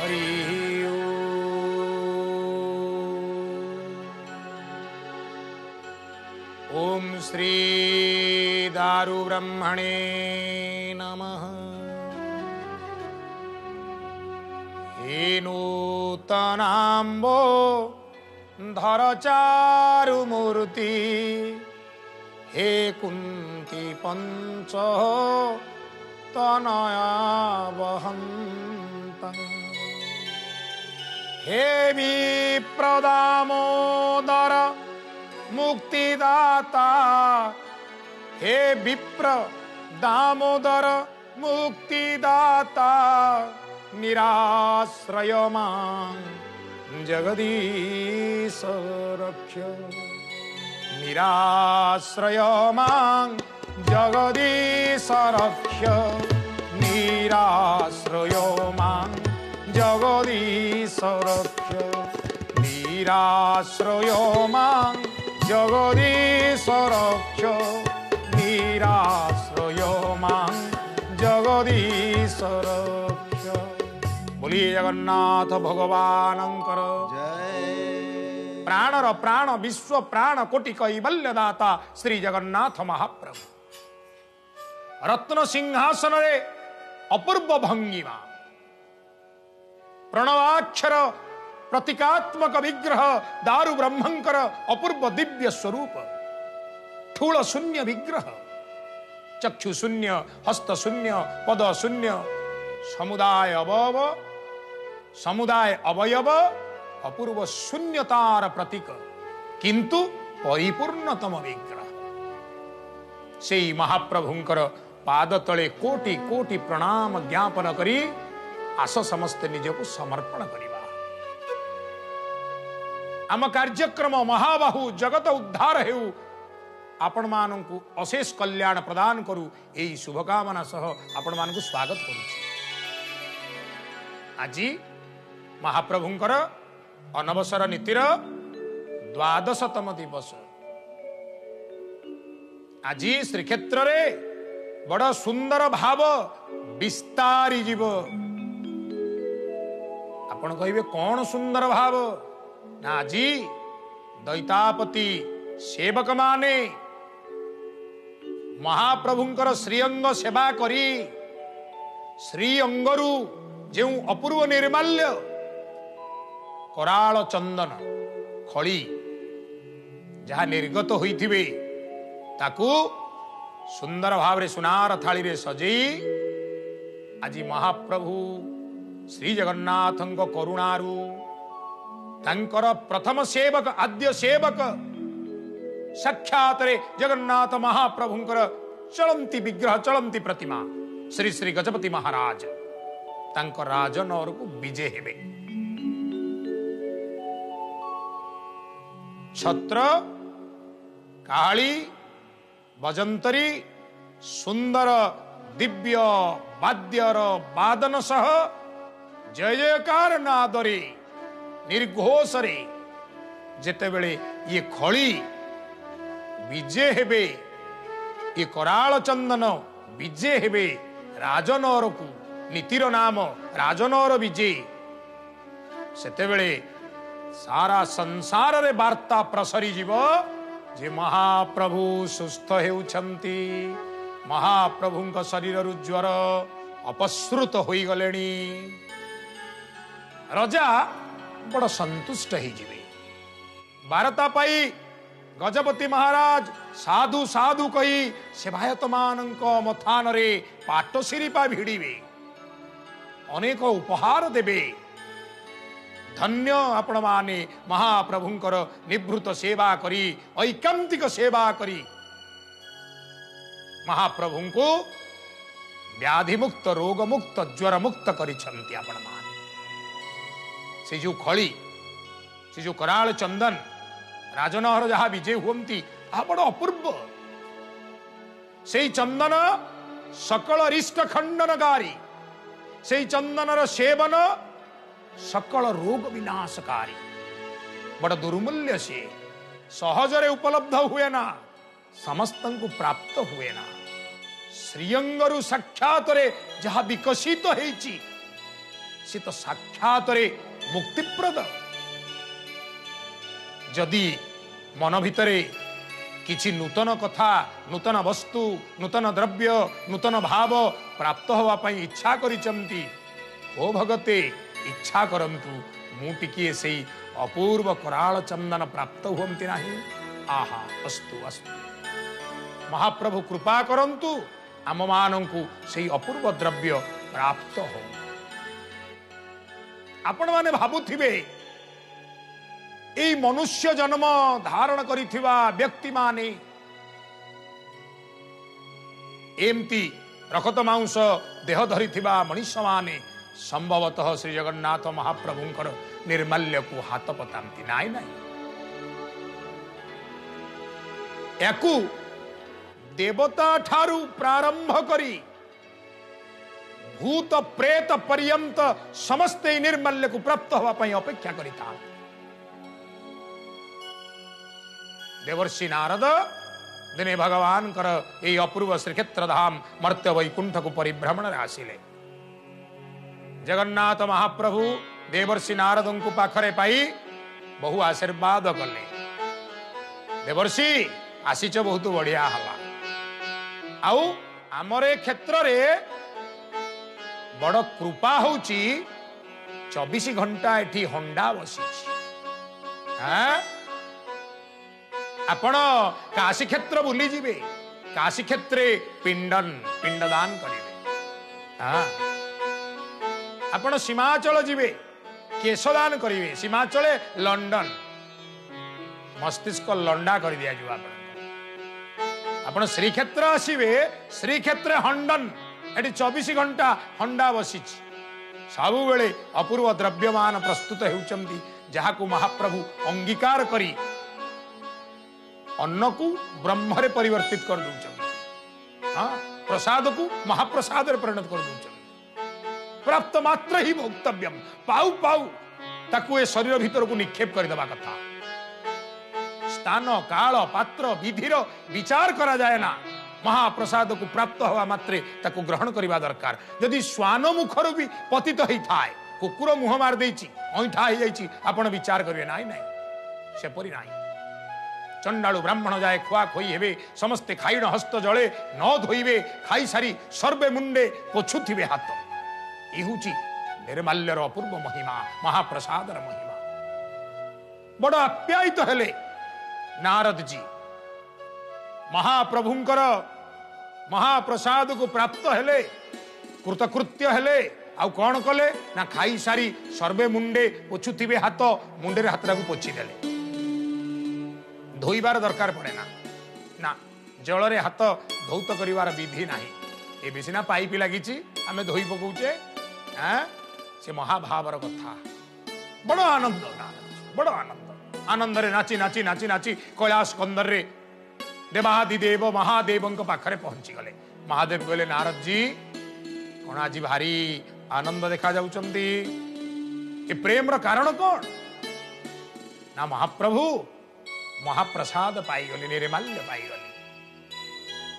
हरि ओम श्री दारु ब्रह्मणे नमः। हे नूतनाम्बो धर चारु मूर्ति हे कुंती पंच तनया वहन्तं हे विप्रदामोदर मुक्तिदाता हे विप्र दामोदर मुक्तिदाता निराश्रय मां जगदीश रक्ष निराश्रय मां जगदीश रक्ष निराश्रय मां जगदीश रक्ष निराश्रय मां जगदीश रक्ष निराश्रय मां जगदीश रक्ष। बोलिए जगन्नाथ भगवानंकर जय। प्राणर प्राण विश्व प्राण कोटि कैवल्य दाता श्री जगन्नाथ महाप्रभु रत्न सिंहासन रे अपूर्व भंगिमा प्रणवाक्षर प्रतीकात्मक विग्रह दारु ब्रह्मंकर अपूर्व दिव्य स्वरूप ठूल शून्य विग्रह चक्षु शून्य हस्त शून्य पद शून्य समुदाय अवयव अपूर्व शून्यतार प्रतीक किंतु परिपूर्णतम विग्रह से महाप्रभुंकर पाद तले कोटि कोटि प्रणाम ज्ञापन करी आस समस्ते निजको समर्पण करिबा। आम कार्यक्रम महाबाहु जगत उद्धार हेउ आपण मानकु अशेष कल्याण प्रदान करू एई शुभकामना सह आपण मानकु स्वागत करूछि। आज महाप्रभुंकर अनवसर नीतिर 12तम दिवस। आज श्रीक्षेत्र रे बड़ सुंदर भाव विस्तारी जीव। आपण कहिबे कौन सुंदर भाव ना आज दैतापति सेवक माने महाप्रभुंकर श्रीअंग सेवा करी श्री अंगरु जो अपूर्व निर्माल्य कराल चंदन खड़ी जहाँ निर्गत होइथिबे ताकू सुंदर भाव रे सुनार थाली रे सजेई आज महाप्रभु श्री जगन्नाथंक करुणारू तांकर प्रथम सेवक आद्य सेवक साक्षात रे जगन्नाथ महाप्रभुंकर चलंती विग्रह चलंती प्रतिमा श्री श्री गजपति महाराज तांकर राजनौर को विजय हेबे। छत्र काली बजंतरी सुंदर दिव्य वाद्यर वादन सह जय जयकार नादरे निर्घोषरे जेतेबेले ये खड़ी विजय हेबे ये कराल चंदन विजय हेबे राजनौर को नीतिर नाम राजनौर विजय सेतेबेले सारा संसार रे वार्ता प्रसरी जीव जे महाप्रभु सुस्थ हेउछंती महाप्रभुंक शरीर रु ज्वर अपसृत होई गलेनी। राजा बड़ संतुष्ट हो जिवे। वार्ता पाई गजपति महाराज साधु साधु कही सेवायत मानक मथान रे पाट सिरिपा भिड़िबे अनेक उपहार देबे। धन्य आपण माने महाप्रभुंकर निभृत सेवा करी ऐकांतिक सेवा करी महाप्रभुंको व्याधि मुक्त रोग मुक्त ज्वर मुक्त करिछंती। आपण माने से जो खड़ी से जो कराल चंदन राजनहर जहाँ विजय हुंती बड़ अपूर्व से चंदन सकल अरिष्ट खंडनकारी से चंदनर सेवन सकल रोग विनाशकारी बड़ दुर्मूल्य से सहजरे उपलब्ध हुए ना समस्त को प्राप्त हुए ना श्रीअंगरु साक्षात रे जहाँ विकसित होइची सी तो साक्षात मुक्तिप्रद। जदि मन भितरे किछि नूतन कथा, नूतन वस्तु, नूतन द्रव्य, नूतन भाव प्राप्त होवा पई इच्छा करिसंती, ओ भगते इच्छा करंतु मु टिकिए सेई अपूर्व कराल चंदन प्राप्त हुंती नाही। आहा अस्तु अस्तु, महाप्रभु कृपा करंतु आम मानंकु सेई अपूर्व द्रव्य प्राप्त हो। आपण माने भाबुथिबे ए मनुष्य जन्म धारण करिथिबा व्यक्ति माने एमती रखत मांस देह धरिथिबा मनुष्य माने संभवतः श्री जगन्नाथ महाप्रभुंकर निर्माल्य को हाथ पतांती नाई नाई। याकू देवता ठारू प्रारंभ करी भूत प्रेत पर्यंत समस्ते निर्माल्य को प्राप्त होगा पई अपेक्षा करिता। देवर्षि नारद दिने भगवान कर ए अपूर्व श्रीक्षेत्र धाम मर्त्य वैकुंठ को परिभ्रमण आसिले। जगन्नाथ महाप्रभु देवर्षि नारद को पाखरे पाई बहु आशीर्वाद कले। देवर्षि आसीच बहुत बढ़िया हला। आउ आमर ए क्षेत्र रे बड़ कृपा होची 24 घंटा एठी हंडा बसी। आपण काशी क्षेत्र बुली जीवे, काशी क्षेत्रे पिंडदान करिवे। आपण सीमाचल जीवे केशदान करिवे, सीमाचले लंडन मस्तिष्क लंडा कर दिया जो आपण श्रीक्षेत्र आसीवे, श्रीक्षेत्र हंडन एटी 24 घंटा हंडा बसी। सबु बेले अपूर्व द्रव्यमान प्रस्तुत होउचंती, जहाकू महाप्रभु अंगीकार करी अन्न को ब्रह्म रे परिवर्तित कर दउचंती। हाँ, प्रसाद को महाप्रसाद रे परिणत कर दउचंती। प्राप्त मात्र ही भोक्तव्यम, पाऊ पाऊ ताकू ए शरीर भीतर को निक्षेप कर देबा कथा। स्थान काल पात्र विधिर विचार करा जाए ना। महाप्रसाद को प्राप्त हवा मात्रे ताकू ग्रहण करबा दरकार। यदि श्वान मुखर भी पतित होई थाए, कुकुर मुह मार देछि, ऐठा हो जाइछि, आपण विचार करिवे नाही नाही, सेपरि नाही। चंडालु ब्राह्मण जाए खुआ खोई हेबे, समस्ते खाइण हस्त जले न धोइबे, खाई सारी सर्वे मुंडे पोछुथिबे हाथ। ई हुची निर्माल्यर अपूर्व महिमा, महाप्रसादर महिमा। बड़ आप्यायित हेले नारद जी। महाप्रभुंकर महाप्रसाद को प्राप्त हेले, कृतकृत्य हेले। आउ कौन कले ना, खाई सारी सर्वे मुंडे पोछुथिबे हाथ, मुंडे हाथ को पोछि देले। धोइबार दरकार पड़े ना, ना जल रे हाथ धौत करिवार विधि नाही। ए बेसिना पाइप लागिछि, आमे धोई पकौचे। से महाभावर कथा। बड़ आनंद, बड़ आनंद। आनंद रे नाची नाची नाची नाची कैलाश कंदर रे देवादिदेव महादेव पाखरे पहुंची गले। महादेव कहले, नारद जी कौन आज भारी आनंद देखा जाउचंती, ए प्रेम र कारण कौन? ना महाप्रभु महाप्रसाद पाईगले, निर्माल्य पाईगले।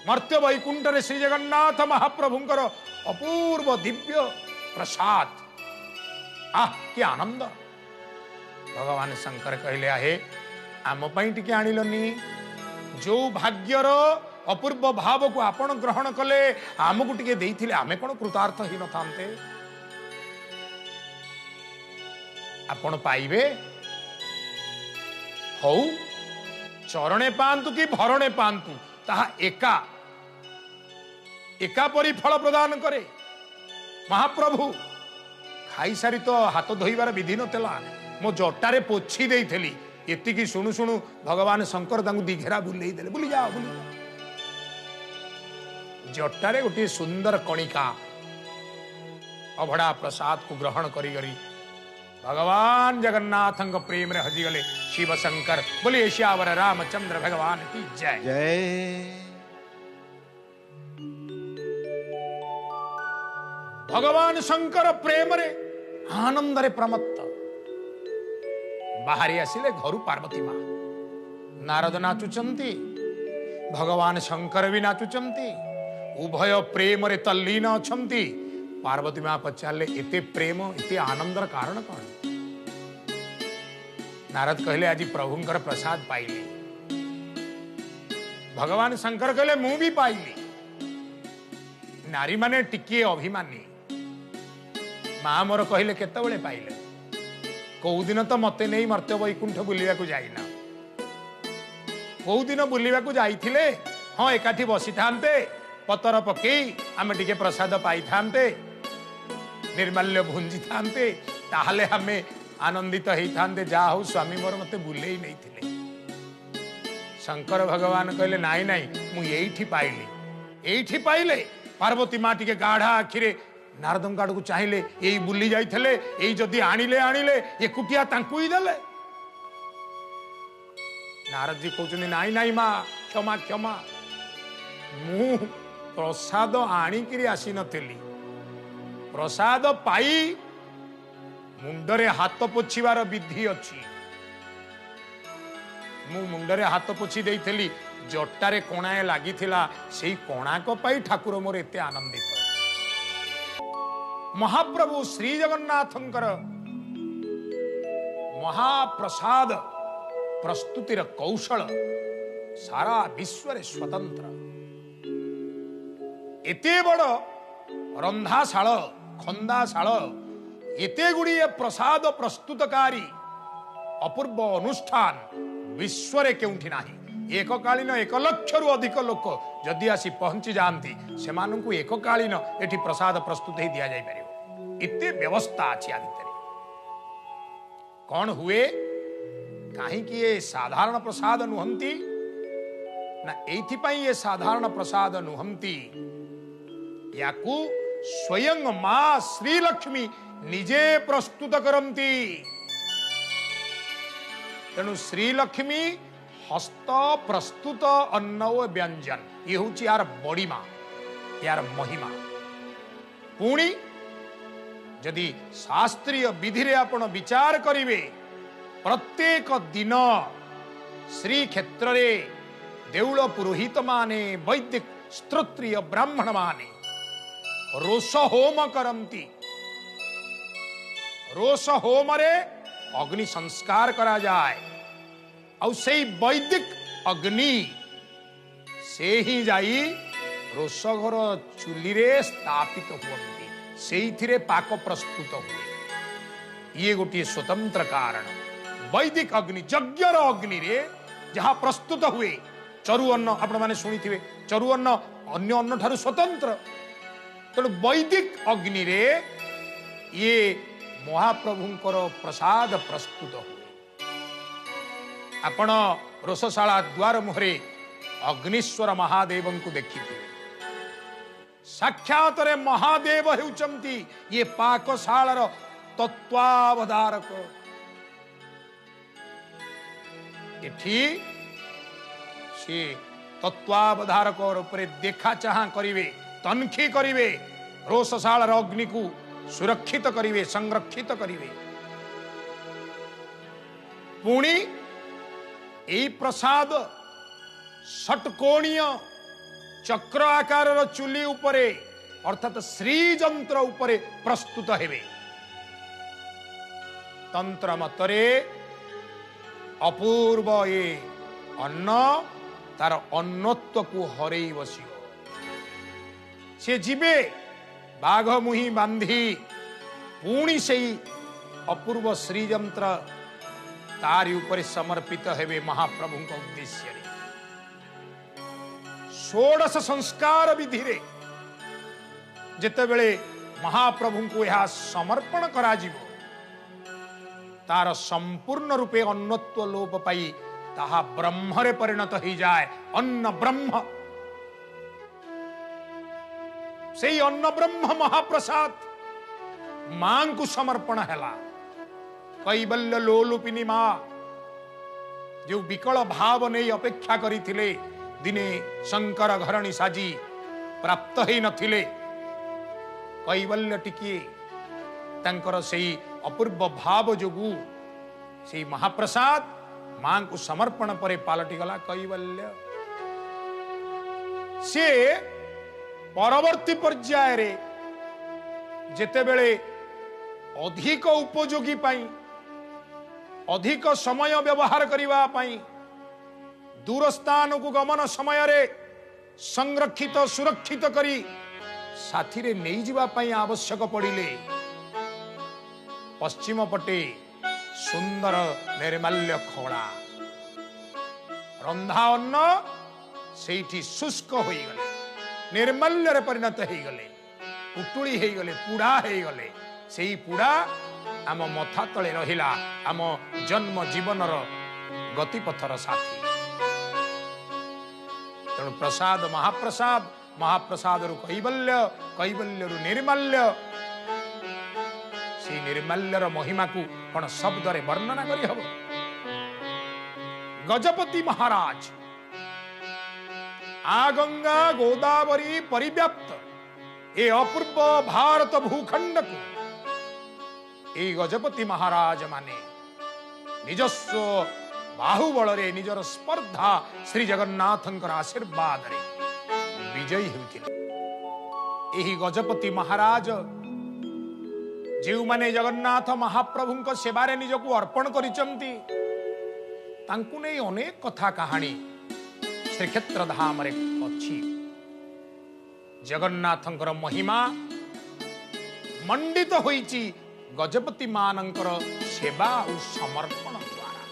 मर्त्य वैकुंठ रे श्री जगन्नाथ महाप्रभुंकर अपूर्व दिव्य प्रसाद। आह कि आनंद। भगवान शंकर कहले, आहे आम पई टिके आनिलनी। जो भाग्यर अपूर्व भाव को आपण ग्रहण कले, आमको टिके देइथिले, आमे कोन कृतार्थ ही न थांते। आपण पाइबे, हौ चरणे पांतु कि भरणे पांतु, ताहा एका एका परि फल प्रदान करे। महाप्रभु खाई सारी तो हाथ धोइबार विधि नतला, मो जटारे पोछि देइथली। एतिकी शुणु शुणु भगवान शंकर तांगु दिघेरा बुलेई देले, बुली जाओ बुली जाओ। जटारे गोटे सुंदर कणिका अभड़ा प्रसाद को ग्रहण करी करी भगवान जगन्नाथ प्रेम रे हजी गले। शिव शंकर बोलिए श्यावर रामचंद्र भगवान की जय जय। भगवान शंकर प्रेम रे आनंद रे प्रमत्त बाहरी आसिले घरु पार्वती मां। नारद नाचुचंती, भगवान शंकर भी नाचुचंती, उभय प्रेम रे तल्लीन अछंती। पार्वती माँ पचारे एते प्रेम एते आनंदर कारण कौन? नारद कहले आज प्रभुंकर प्रसाद पाइले। भगवान शंकर कहले मु भी पाइली। नारी माने टिके अभिमानी। माँ मोर कहले केतबेले पाइले? कौ दिन तो मते नहीं मर्त्य वैकुंठ बुलिया को जाइना। कौ दिन बुलिया को जाइथिले हाँ एकाठी बसी थांते पतर पकई आमे टिके प्रसाद पाई थांते निर्माल्य भुंजी थांते ताहले हमें आनंदित ही थांते। जा हो स्वामी मोर मते बुलेई नहीं थिले। शंकर भगवान कहले नाई नाई मु एठी पाइली। एठी पाइले पार्वती माँ टिके गाढ़ा आखिरे नारदं आड़ को चाहिए यही बुली जाइले यही जदि आनिले आनिले एकुटिया तांकु ही देले। नारद जी कहते नाई नाई माँ क्षमा क्षमा मु प्रसाद आनिकी आसी नथिली। प्रसाद पाई मुंडरे हाथ पोछिबार विधि अछि। मु मुंडरे हाथ पोछि देइथली जटारे कोणाए लागिथिला सेई कोणाक पाई ठाकुर मोर एते आनंदित। महाप्रभु श्री जगन्नाथंकर महाप्रसाद प्रस्तुतिर कौशल सारा विश्व रे स्वतंत्र। एते बड़ रंधाशाल खंदाशाल एते गुड़िए प्रसाद प्रस्तुतकारी अपूर्व अनुष्ठान विश्व रे केउठी नाही। एककालीन 1 लाख रु अधिक लोक जदि आसी पहुंची जाती से एककालीन एठी प्रसाद प्रस्तुत ही दिया जाय परियो। इते व्यवस्था अछि आ भितर। कौन हुए कहीं कि ये साधारण प्रसाद नुहंती ना एथि पई ये साधारण प्रसाद नुहंती। याकू स्वयं मां श्री लक्ष्मी निजे प्रस्तुत करंती। तेणु श्री लक्ष्मी हस्त प्रस्तुत अन्न व्यंजन ये हूँ यार बड़ीमा यार महिमा। पुणी जदि शास्त्रीय विधि रे आपण विचार करिवे प्रत्येक दिन श्री क्षेत्र रे देउल पुरोहित माने वैदिक स्त्रोत्रिय ब्राह्मण माने रोष होम करंती। रोष होम रे अग्नि संस्कार करा जाए और से वैदिक अग्नि से ही जाई रोषघर चुली रे स्थापित हुअंती से पाक प्रस्तुत हुए। ये गोटे स्वतंत्र कारण वैदिक अग्नि यज्ञर अग्नि रे जहाँ प्रस्तुत हुए चरु अन्न आपण माने शुणी थे चरु अन्न अन्य अन्न ठारू स्वतंत्र। तेणु वैदिक अग्नि रे ये महाप्रभुंकर प्रसाद प्रस्तुत हुए। आपण रोषशाला द्वार मुहरे अग्निश्वर महादेव को देखिए साक्षात रे महादेव हेउचंती ये पाकशालार तत्वावधारक। एठी से तत्वावधारक रूपे देखा चाह करिवे तनखी करिवे रोषशालार अग्नि को सुरक्षित करिवे संरक्षित करिवे। पुणी एई प्रसाद षटकोणीय चक्र आकार चुली उपरे अर्थात श्री जंत्र उपरे प्रस्तुत हेबे। तंत्र मतरे अपूर्व ये अन्न तार अन्नत्व को हरई बसियो। से जीवे बाघ मुही बांधी पुणी से अपूर्व श्रीजंत्र तारी ऊपर समर्पित हेबे महाप्रभु उद्देश्य। षोडश संस्कार विधि रे जेतेबेले महाप्रभु को यह समर्पण करा जिवो तार संपूर्ण रूपे अन्नत्व लोप पाई ताहा ब्रह्मरे परिणत हो जाए। अन्न ब्रह्म से अन्न ब्रह्म महाप्रसाद मां को समर्पण हैला। कैवल्य लोलुपिनी मां जो विकल भाव नहीं अपेक्षा करिथिले दिने शंकर घरणी साजी प्राप्त ही नथिले। कैवल्य टिके तांकर सेई अपूर्व भाव जोगु सेई महाप्रसाद मां को समर्पण परे पालटी गला कैवल्य। से परवर्ती पर्याय रे जेतेबेले अधिक उपयोगी पाई अधिक समय व्यवहार करने पाई दूर स्थान को गमन समय रे संरक्षित सुरक्षित करी साथी रे नहीं जीवा पाई आवश्यक पड़िले पश्चिम पटे सुंदर निर्माल्य खड़ा रंधा अन्न सेठी शुष्क हो गले निर्माल्य रे परिणत हो गले उटुली हो गले पुड़ा हो गले सेही पुड़ा आम मथा तले रहिला आम जन्म जीवनर गतिपथर साथी तेणु प्रसाद महाप्रसाद महाप्रसाद रु कैवल्य कैवल्य रु निर्माल्य से निर्माल्यर महिमा को कौन शब्द रे वर्णना करी हबो। गजपति महाराज आ गंगा गोदावरी परिव्याप्त ए अपूर्व भारत भूखंड को ए गजपति महाराज माने निजस्व बाहुबल रे निजर स्पर्धा श्री जगन्नाथंकर आशीर्वाद रे विजयी होतिले। एही गजपति महाराज जो माने जगन्नाथ महाप्रभु सेवारे निजको अर्पण करिसंती तांकु नै अनेक कथा कहानी श्रीक्षेत्र धाम रे अछि। जगन्नाथंकर महिमा मंडित होईची गजपति मानंकर सेवा और समर्पण द्वारा।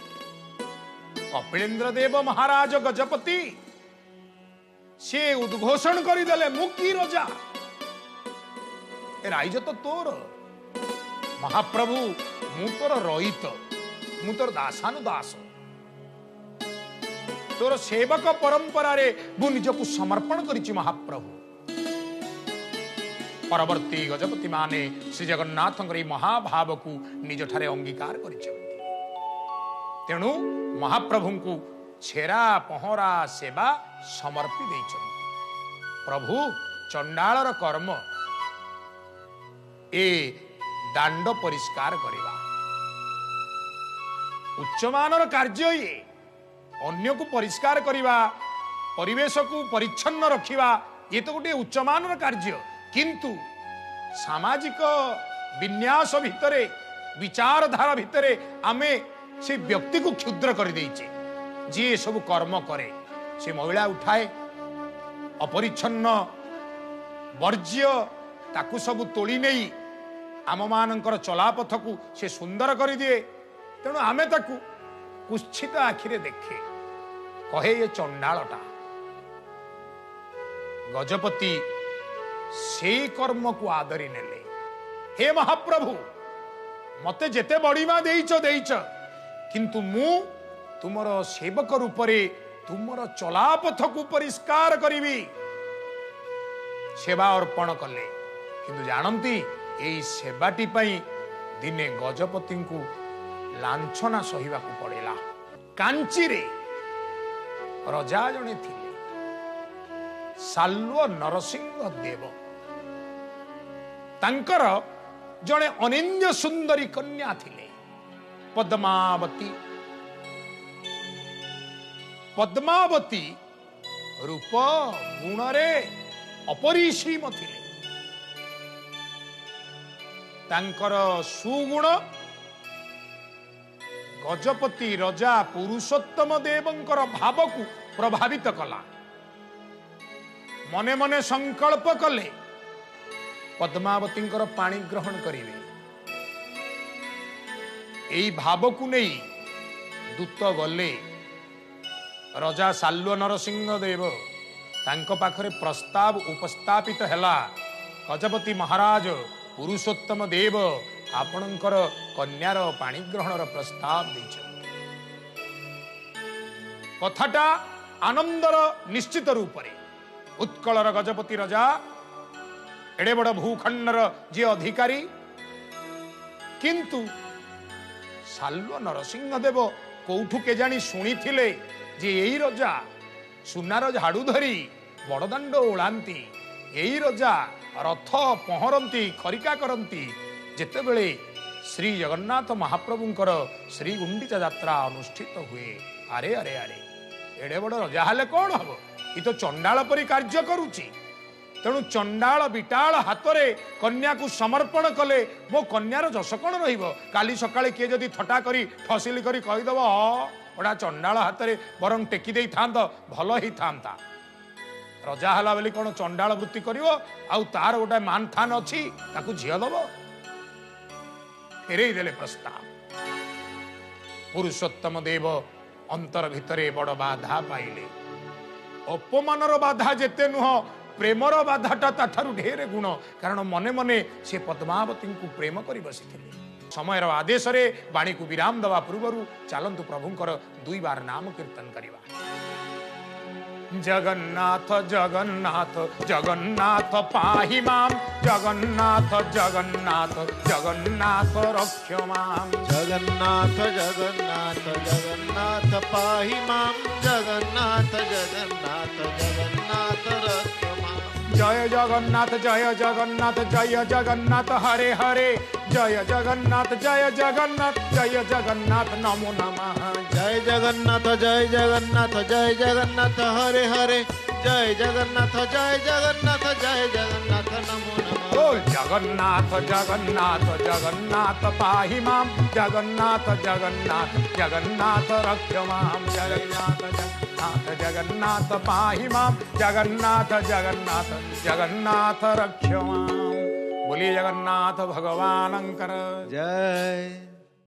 कपिलेन्द्र देव महाराज गजपति से उद्घोषण करदेले मुकी रजा ए राइज तो तोर महाप्रभु मु तोर रहित मु तोर दासानुदास तोर सेवक परंपरा रे मु निजको समर्पण करिछि महाप्रभु। परवर्ती गजपति माने श्री जगन्नाथ महाभाव को निज ठारे अंगीकार करिछन्ति तेणु महाप्रभु को छेरा पहरा सेवा समर्पी दैछन्ति। प्रभु चंडालर कर्म ए दांड परिष्कार करिबा उच्चमानर कार्य ये अन्य को परिष्कार करिबा परिवेश को परिच्छन्न रखिबा ये तो गोटे उच्चमानर कार्य किंतु सामाजिक विन्यास भितरे विचारधारा भितरे आमे से व्यक्ति को क्षुद्र कर देइछे जे सब कर्म करे से महिला उठाए अपरिच्छन्न वर्ज्य ताकू सब तोली नहीं आम मानकर चलापथ को से सुंदर कर दिए तेणु आमे ताकू कुत्सित आखिरे देखे कहे ये चंडालटा। गजपति से कर्म को आदरी नेले हे महाप्रभु मते जेते बड़ीमा देइच किंतु मु तुमर सेवक रूप रे तुमर चलापथ को परिष्कार करिवी सेवा अर्पण कले किंतु जानती एई सेवाटी पई दिने गजपति को लांछना सहिबा को पड़ेला। कांची रे रजा जने थिले साल्व नरसिंह देव तांकर जड़े अनिंद्य सुंदरी कन्या थिले पद्मावती। पद्मावती रूप गुण रे अपरिसीम थिले तांकर सुगुण गजपति रजा पुरुषोत्तम देवंकर भाव को प्रभावित कला। मने मने संकल्प कले पद्मावती पाणी ग्रहण करिवे एई भाव को नहीं दूत गले रजा साल्व नरसिंह देव तांको पाखरे प्रस्ताव उपस्थापित हैला गजपति महाराज पुरुषोत्तम देव आपणकर कन्यार पाणी ग्रहणर प्रस्ताव दैछन्ति। कथाटा आनंदर निश्चित रूप रे उत्कलर गजपति राजा एडे बड़ भूखंडर जे अधिकारी किंतु साल्व नरसिंह देव कोठु के जानी शुणी थिले जे एई रजा सुनार झाड़ू धरी बड़दाण्ड ओलांती एई रजा रथ पहरती खरिका करती जेतेबेले श्री जगन्नाथ महाप्रभुंकर श्री गुंडीचा यात्रा अनुष्ठित हुए। अरे अरे अरे एडे बड़ रजा हेले कौन हम ये तो चंडाल परी कार्य करुची तेणु चंडाल विटाल हाथ में कन्या को समर्पण कले मो कन्यार जस कौन रही सकाळे किए जदि थटा करी ठसिली करी कहीदेव गोटा चंडाल हाथ में बरं टेकी दे था भल ही था रजा हला बोली कौन चंडाल वृत्ति कर तार गोटे मान थान अच्छी झील दब फेरई देले प्रस्ताव पुरुषोत्तम देव अंतर भितरे बड़ बाधा पाइले अपमानर बाधा जेते नुह प्रेमर बाधाटा ताठारु ढेर गुण कारण मने मने से पद्मावती को प्रेम कर बसी समय आदेश रे वाणी को विराम दवा पूर्व चलतु प्रभुंकर 2 बार नाम कीर्तन करवा जगन्नाथ जगन्नाथ जगन्नाथ पाहि माम जगन्नाथ जगन्नाथ जगन्नाथ रक्ष माम जगन्नाथ जगन्नाथ जगन्नाथ पाहि माम जगन्नाथ जगन्नाथ जगन्नाथ रक्ष माम जय जगन्नाथ जय जगन्नाथ हरे हरे जय जगन्नाथ नमो नमः जय जगन्नाथ हरे हरे जय जगन्नाथ नमो नमः बोल जगन्नाथ जगन्नाथ जगन्नाथ पाहि माम जगन्नाथ जगन्नाथ जगन्नाथ रक्ष माम जगन्नाथ जगन्नाथ जगन्नाथ पाहि माम जगन्नाथ जगन्नाथ जगन्नाथ रक्ष माम बोलिए जगन्नाथ भगवान अंकर जय।